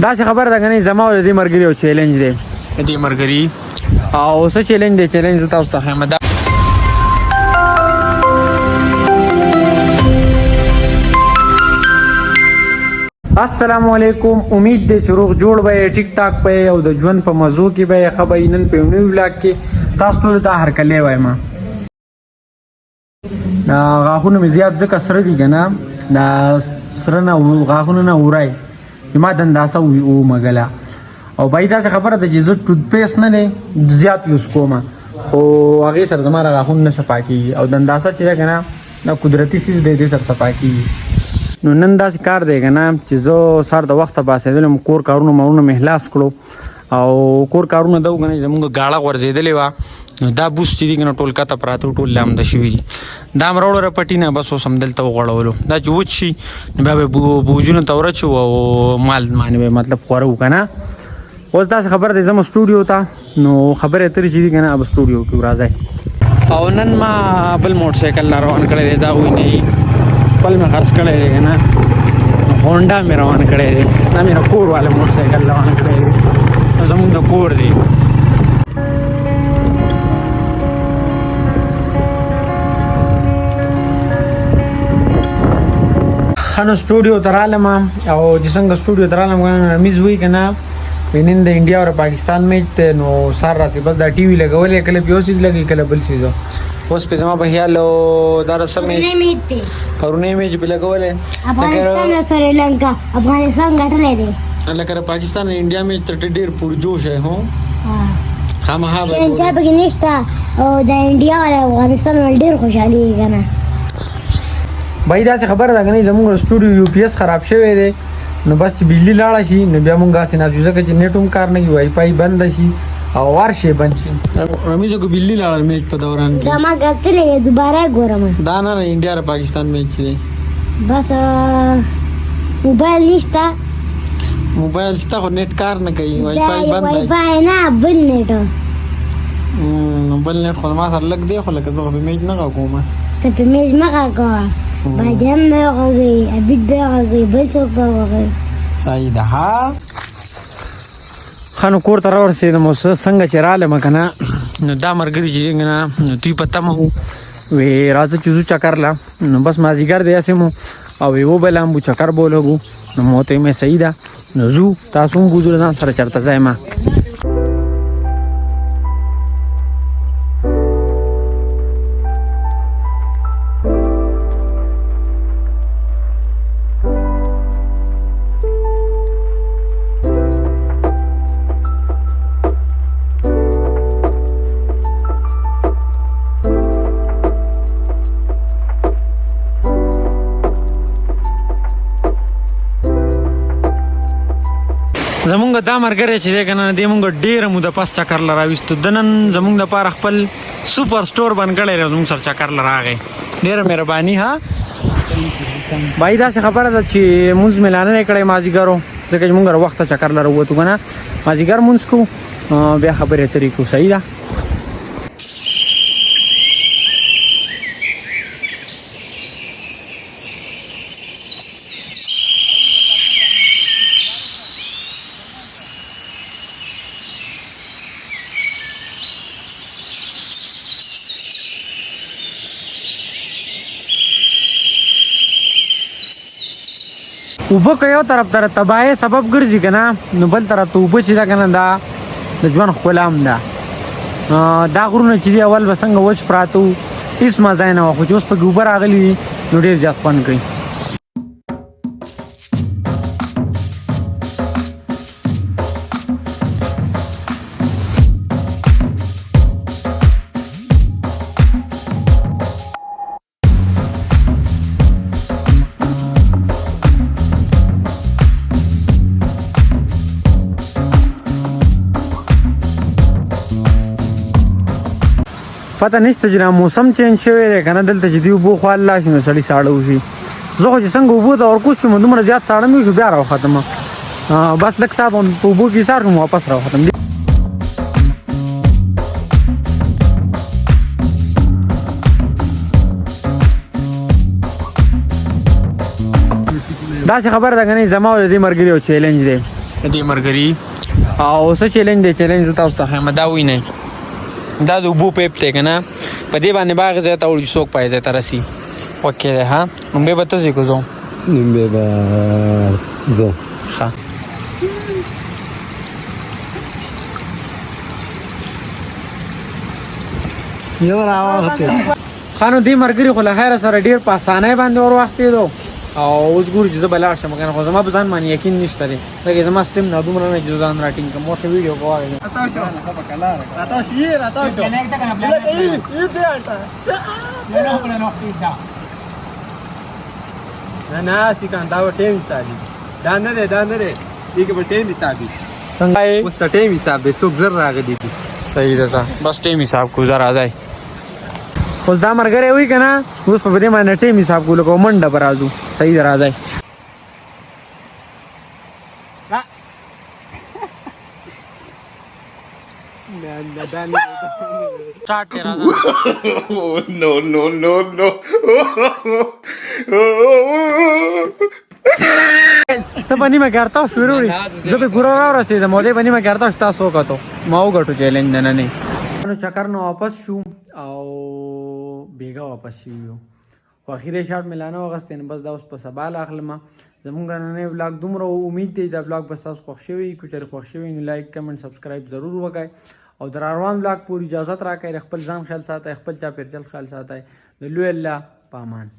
دا څه خبره ده کنه زما او دې مرګري او چیلنج دی دې مرګري او څه چیلنج دی چیلنج تاسو ته هم دا السلام علیکم امید دی چې روغ جوړ به ټیک ټاک په او د ژوند په موضوع کې به خبرې نن په نیو ولاګ کې تاسو ته دا هرکلی وایم غاښونه مې زیات ځکه سره دي کنه دا سره نه غاښونه نه ورای ما دنداسه و مګلا او بای دا خبره ده چې زه ټوت پیسټ نه زیات یوز کوم او هغه سره زما غاښونه نه صفا کیږي او دنداسه چې کنه دا قدرتي چیز دی دې سره صفا کیږي نو نن داسې کار دی کنه چې زه سهار د وخته پاڅېدلم کور کارونه مارونه مې خلاص کړو او کور کارونه دا وګڼئ زموږ غاړه غورځېدلې وه نو دا بوس چې دي کنه ټول کته پراته ټول لامده شوي دي دا م راوړه پټي نه بس اوس همدلته وغوړولو دا چې وچ شي نو بیا به بوجونه ته ورچو او مال باندې به مطلب خوره وو که نه اوس داسې خبره دی ځم سټوډیو ته نو خبرې اترې چې دي که نه به سټوډیو کې راځئ او نن ما بل موټر سایکل روان کړی دی دا وینئ خپل مې خرڅ کړی دی که نه هونډا مې روان کړی دی دا مې کور والا موټر سایکل روان کړی دی زمونږ د کور دی خانو سټوډیو ته رالم او چې څنګه سټوډیو ته رالم رمیز وایي که نه نن د انډیا او پاکستان میچ دی نو سهار راسي بس دا ټي وي لګولی کله په یو څیز لګي کله بل څیز اوس پې زما په خیال دا رسم میچ پرونی میچ پې لګولی افغانستان او سریلانکا افغانستان ګټلی دی لکه پاکستان او انډیا میچ ته ډېر پرجوش دی هو خامخا به چا پکې نشته او د انډیا او افغانستان ول ډېر خوشحالېږي که نه بای داسې خبره ده که نه زموږ سټوډیو یو پی ایس خراب شوی دی نو بس چې بجلی لاړه شي نو بیا مونږ هسې ناستو ځکه چې نیټ هم کار نه کوي وائی فای بنده شي او وار شي بند شي رمیزو که بجلی لاړه میچ په دوران کې دا ما کتلی دی دوباره ګورم دا نه انډیا او پاکستان میچ دی بس موبایل نشته موبایل شته خو نیټ کار نه کوي وائی فای بند وائی فای نه بل نیټ بل نیټ خو ما سره لږ دی خو لکه زه خو په میچ نه غږوم ته په میچ مه غږوه بادیان به وغږوي عبید به وغږوي بل څوک به وغږوي صحیح ده ها ښه نو کور ته راورسېدم اوس څنګه چې رالم که نه نو دا ملګري چې دی که نه نو دوی په تمه وو وی راځه چې ځو چکر له نو بس مازدیګر دی هسې مو او وی وبلم بو چکر به ولګو نو ما ته یې صحیح ده نو ځو تاسو هم بوځو له ځان سره چېرته ځئ ما زمونږ دا ملګری چې دی که نه دی مونږ ډېره موده پس چکر له راویستو د نن زمونږ دپاره خپل سوپر سټور بند کړی دی زمونږ سره چکر له راغی ډېره مهرباني ها بای داسې خبره ده چې مونځ مې لا نه دی کړی مازدیګر ځکه چې مونږ وخته چکر له راووتو که نه مازدیګر مونځ کوو بیا خبرې اترې کوو صحیح ده اوبه که یو طرف ته تباهۍ سبب ګرځي که نه نو بل طرف ته اوبه چې ده که نه دا د ژوند ښکلا هم ده دا غرونه چې دي اول به څنګه وچ پراته وو هېڅ مزه یې نه وه خو چې اوس پکې اوبه راغلي وي نو ډېر زیات خوند کوي پته نشته چې موسم چینج شوی دی که نه دلته چې دوی اوبو خوا لاړ شي نو سړي ساړه وشي زه خو چې څنګه اوبو ته ورکوز شوم دومره زیات ساړه مې وشو بیا راوختم بس لږ ساعت په اوبو کې ایسار شوم واپس راوختم داسې خبره ده که نه زما او د دې ملګري یو چیلنج دی دې مرګري او څه چیلنج دی چیلنج تاسو ته هم دا وینئ دا د اوبو پیپ دی که نه په دې باندې باغ ځای ته وړي څوک پای ځای ته رسي اوکې دی ها لومبۍ به ته ځې که زه لومبۍ به زه ښه یو راوخته ښه نو دې ملګري خو له خیره سره ډېر په اسانۍ باندې ور واختېدو او اوس ګورو چې زه به لاړ شم که نه خو زما په ځان باندې یقین نشته دی ځکه زما سټیم نه دومره نه چې زه ځان راټینګ کړم ورته ویډیو کوه نه سیکان دا به ټیم حساب دی دا نه دی دې کې به ټیم حساب دی څنګه یې اوس ته ټیم حساب دی څوک زر راغلی دي صحیح ده ځه بس ټیم حساب کو زه راځئ اوس دا ملګری وي که نه اوس په دې باندې ټیم حساب کو لکه منډه به راځو صحیح ده راځئ स्टार्ट तेरा no, no, no, no. ته په نیمه کې ارتاو شروع وړي زه به پوره راورسېدم او دې په نیمه کې ارتاو چې تاسو وکتو ما وګټو چیلنج نننی نو چکر نه واپس شو او بیګا واپس شو خو اخیری شاټ مې لا نه واخیستی نو بس دا اوس په سبا له اخلمه زمونږ نننی ولاګ دومره امید دی دا ولاګ به ستاسو خوښ شوي که چېرې خوښ شوي نو لایک کمنټ سبسکرایب ضرور وکړئ او د راروان ولاګ پورې اجازت راکړئ خپل ځان خیال ساتئ خپل چاپېریال خیال ساتئ د لوی الله په امان